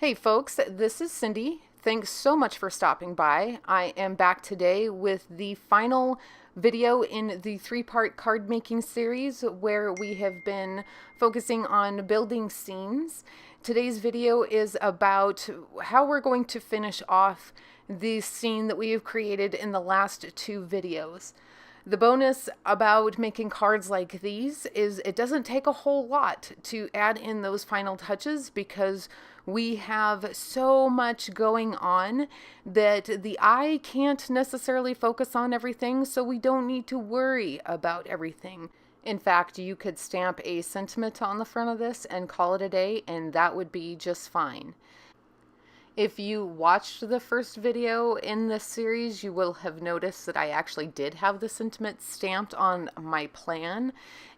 Hey folks, this is Cindy. Thanks so much for stopping by. I am back today with the final video in the three-part card making series where we have been focusing on building scenes. Today's video is about how we're going to finish off the scene that we have created in the last two videos. The bonus about making cards like these is it doesn't take a whole lot to add in those final touches because we have so much going on that the eye can't necessarily focus on everything, so we don't need to worry about everything. In fact, you could stamp a sentiment on the front of this and call it a day, and that would be just fine. If you watched the first video in this series, you will have noticed that I actually did have the sentiment stamped on my plan.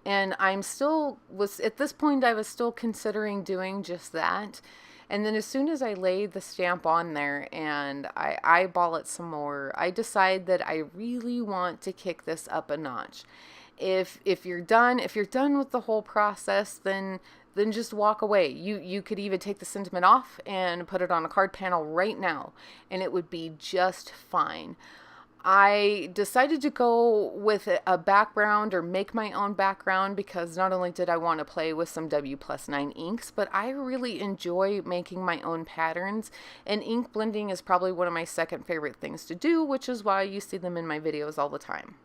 And at this point, I was still considering doing just that. And then as soon as I laid the stamp on there and I eyeball it some more, I decide that I really want to kick this up a notch. If you're done with the whole process, then just walk away. You could even take the sentiment off and put it on a card panel right now, and it would be just fine. I decided to go with a background or make my own background because not only did I want to play with some W+9 inks, but I really enjoy making my own patterns, and ink blending is probably one of my second favorite things to do, which is why you see them in my videos all the time.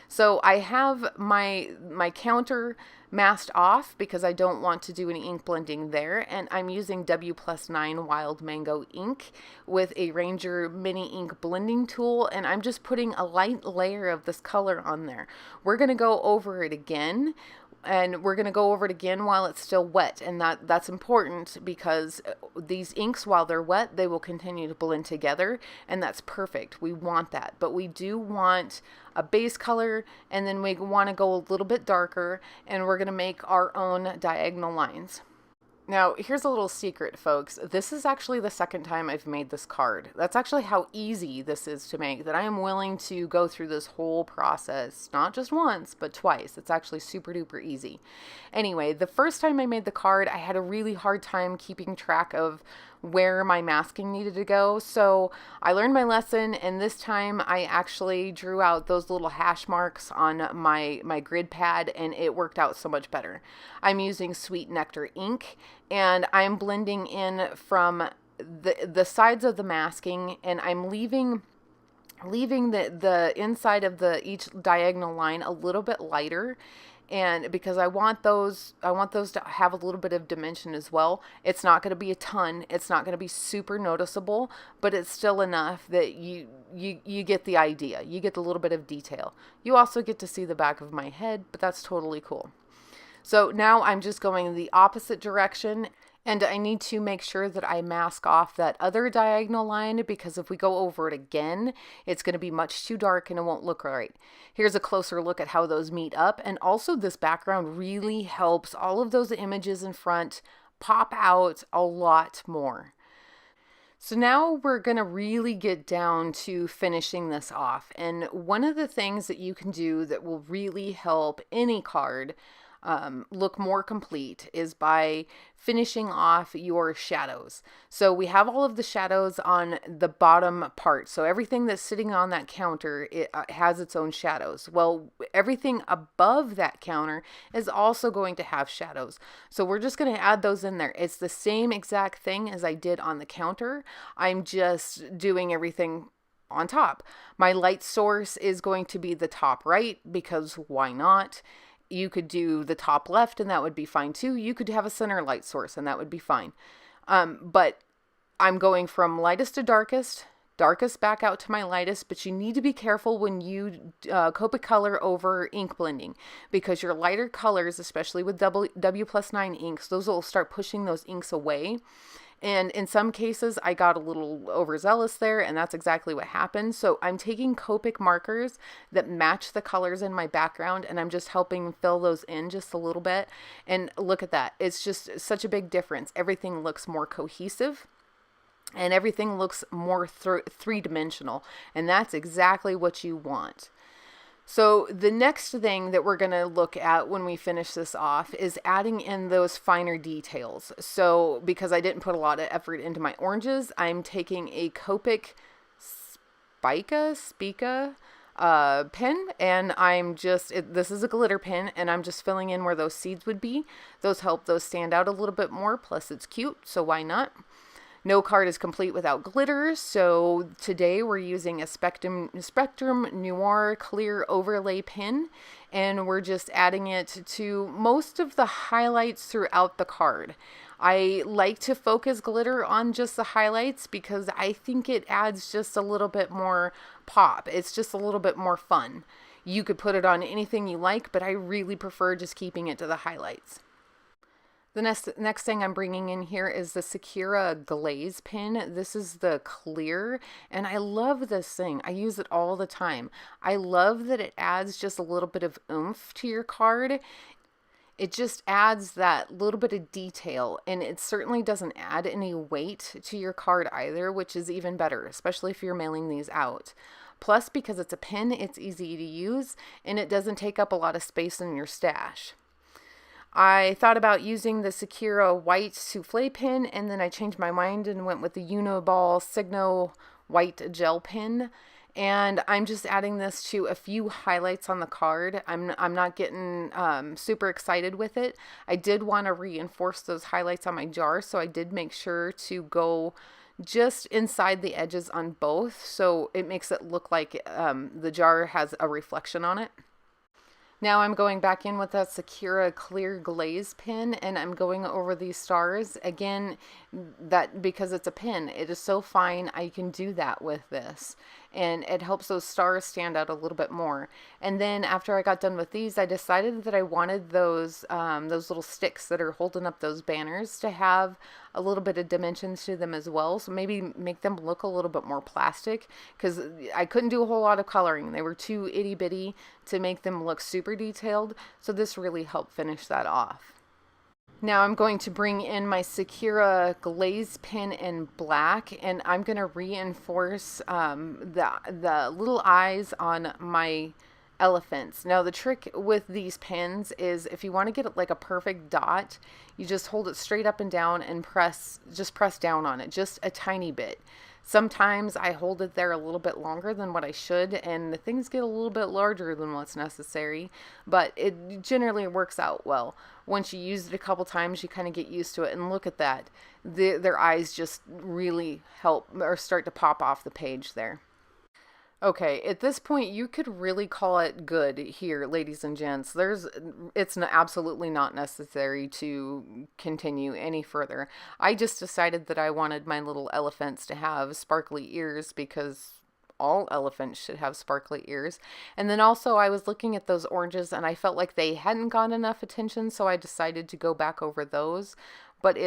So I have my counter masked off because I don't want to do any ink blending there, and I'm using W+9 Wild Mango ink with a Ranger mini ink blending tool, and I'm just putting a light layer of this color on there. We're going to go over it again. And we're going to go over it again while it's still wet. And that's important because these inks, while they're wet, they will continue to blend together. And that's perfect. We want that. But we do want a base color. And then we want to go a little bit darker. And we're going to make our own diagonal lines. Now, here's a little secret, folks. This is actually the second time I've made this card. That's actually how easy this is to make, that I am willing to go through this whole process, not just once, but twice. It's actually super duper easy. Anyway, the first time I made the card, I had a really hard time keeping track of where my masking needed to go. So I learned my lesson, and this time I actually drew out those little hash marks on my grid pad, and it worked out so much better. I'm using Sweet Nectar ink, and I'm blending in from the sides of the masking, and I'm leaving the inside of each diagonal line a little bit lighter. And because I want those to have a little bit of dimension as well. It's not going to be a ton. It's not going to be super noticeable, but it's still enough that you get the idea. You get a little bit of detail. You also get to see the back of my head, but that's totally cool. So now I'm just going the opposite direction. And I need to make sure that I mask off that other diagonal line because if we go over it again, it's going to be much too dark and it won't look right. Here's a closer look at how those meet up. And also this background really helps all of those images in front pop out a lot more. So now we're going to really get down to finishing this off. And one of the things that you can do that will really help any card look more complete is by finishing off your shadows. So we have all of the shadows on the bottom part. So everything that's sitting on that counter, it has its own shadows. Well, everything above that counter is also going to have shadows. So we're just going to add those in there. It's the same exact thing as I did on the counter. I'm just doing everything on top. My light source is going to be the top right because why not? You could do the top left and that would be fine too. You could have a center light source and that would be fine. But I'm going from lightest to darkest back out to my lightest, but you need to be careful when you Copic color over ink blending because your lighter colors, especially with W+9 inks, those will start pushing those inks away. And in some cases, I got a little overzealous there, and that's exactly what happened. So I'm taking Copic markers that match the colors in my background, and I'm just helping fill those in just a little bit. And look at that. It's just such a big difference. Everything looks more cohesive, and everything looks more three-dimensional. And that's exactly what you want. So the next thing that we're going to look at when we finish this off is adding in those finer details. So because I didn't put a lot of effort into my oranges, I'm taking a Copic Spica pen, and this is a glitter pen, and I'm just filling in where those seeds would be. Those help those stand out a little bit more, plus it's cute, so why not? No card is complete without glitter, so today we're using a Spectrum Noir clear overlay pen, and we're just adding it to most of the highlights throughout the card. I like to focus glitter on just the highlights because I think it adds just a little bit more pop. It's just a little bit more fun. You could put it on anything you like, but I really prefer just keeping it to the highlights. The next thing I'm bringing in here is the Sakura Glaze Pen. This is the clear, and I love this thing. I use it all the time. I love that it adds just a little bit of oomph to your card. It just adds that little bit of detail, and it certainly doesn't add any weight to your card either, which is even better, especially if you're mailing these out. Plus, because it's a pen, it's easy to use, and it doesn't take up a lot of space in your stash. I thought about using the Sakura white souffle pen, and then I changed my mind and went with the Uniball Signo white gel pen. And I'm just adding this to a few highlights on the card. I'm not getting super excited with it. I did want to reinforce those highlights on my jar, so I did make sure to go just inside the edges on both, so it makes it look like the jar has a reflection on it. Now I'm going back in with that Sakura clear glaze pen, and I'm going over these stars. Again, that because it's a pen, it is so fine, I can do that with this. And it helps those stars stand out a little bit more. And then after I got done with these, I decided that I wanted those little sticks that are holding up those banners to have a little bit of dimensions to them as well. So maybe make them look a little bit more plastic, because I couldn't do a whole lot of coloring. They were too itty bitty to make them look super detailed. So this really helped finish that off. Now I'm going to bring in my Sakura glaze pen in black, and I'm going to reinforce the little eyes on my elephants. Now the trick with these pens is if you want to get it like a perfect dot, you just hold it straight up and down and press down on it just a tiny bit. Sometimes I hold it there a little bit longer than what I should, and the things get a little bit larger than what's necessary, but it generally works out well. Once you use it a couple times, you kind of get used to it, and look at that. Their eyes just really help or start to pop off the page there. Okay, at this point, you could really call it good here, ladies and gents. It's absolutely not necessary to continue any further. I just decided that I wanted my little elephants to have sparkly ears because all elephants should have sparkly ears. And then also I was looking at those oranges and I felt like they hadn't gotten enough attention, so I decided to go back over those. But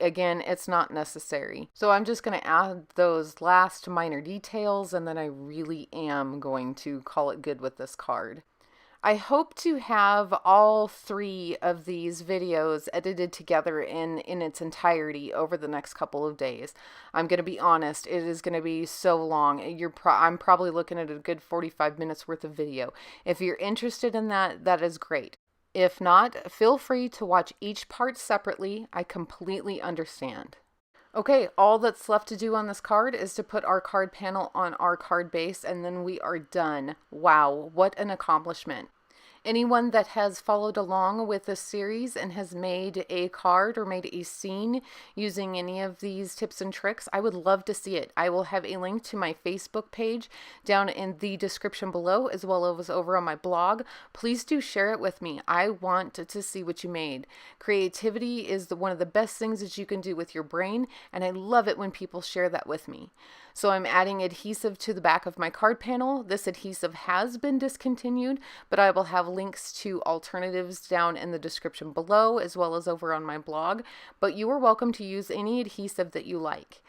again, it's not necessary. So I'm just going to add those last minor details, and then I really am going to call it good with this card. I hope to have all 3 of these videos edited together in its entirety over the next couple of days. I'm going to be honest, it is going to be so long. I'm probably looking at a good 45 minutes worth of video. If you're interested in that, that is great. If not, feel free to watch each part separately. I completely understand. Okay, all that's left to do on this card is to put our card panel on our card base, and then we are done. Wow, what an accomplishment. Anyone that has followed along with this series and has made a card or made a scene using any of these tips and tricks, I would love to see it. I will have a link to my Facebook page down in the description below, as well as over on my blog. Please do share it with me. I want to see what you made. Creativity is one of the best things that you can do with your brain, and I love it when people share that with me. So I'm adding adhesive to the back of my card panel. This adhesive has been discontinued, but I will have links to alternatives down in the description below, as well as over on my blog. But you are welcome to use any adhesive that you like.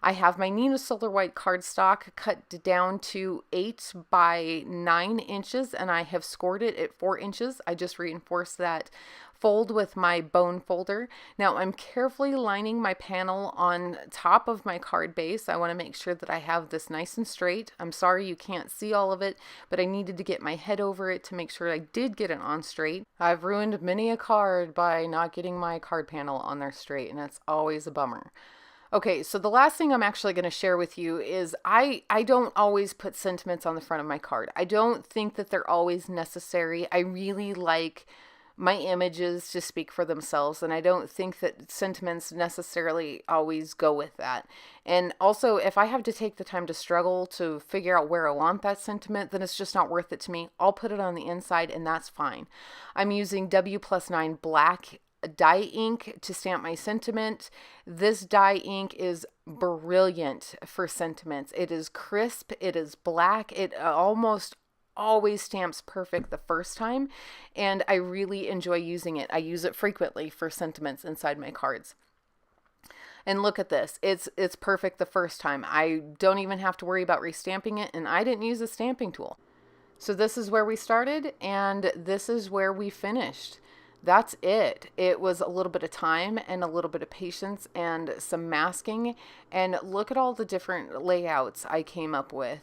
I have my Nina Solar White cardstock cut down to 8 by 9 inches, and I have scored it at 4 inches. I just reinforced that fold with my bone folder. Now I'm carefully lining my panel on top of my card base. I want to make sure that I have this nice and straight. I'm sorry you can't see all of it, but I needed to get my head over it to make sure I did get it on straight. I've ruined many a card by not getting my card panel on there straight, and it's always a bummer. Okay, so the last thing I'm actually going to share with you is I don't always put sentiments on the front of my card. I don't think that they're always necessary. I really like my images to speak for themselves, and I don't think that sentiments necessarily always go with that. And also, if I have to take the time to struggle to figure out where I want that sentiment, then it's just not worth it to me. I'll put it on the inside, and that's fine. I'm using W+9 black dye ink to stamp my sentiment. This dye ink is brilliant for sentiments. It is crisp, it is black, it almost always stamps perfect the first time, and I really enjoy using it. I use it frequently for sentiments inside my cards. And look at this. It's perfect the first time. I don't even have to worry about restamping it, and I didn't use a stamping tool. So this is where we started, and this is where we finished. That's it. It was a little bit of time and a little bit of patience and some masking, and look at all the different layouts I came up with.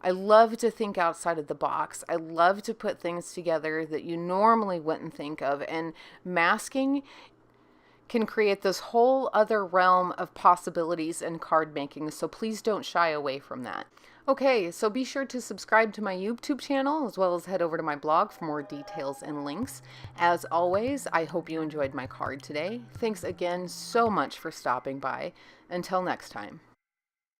I love to think outside of the box. I love to put things together that you normally wouldn't think of, and masking can create this whole other realm of possibilities in card making, so please don't shy away from that. Okay, so be sure to subscribe to my YouTube channel, as well as head over to my blog for more details and links. As always, I hope you enjoyed my card today. Thanks again so much for stopping by. Until next time.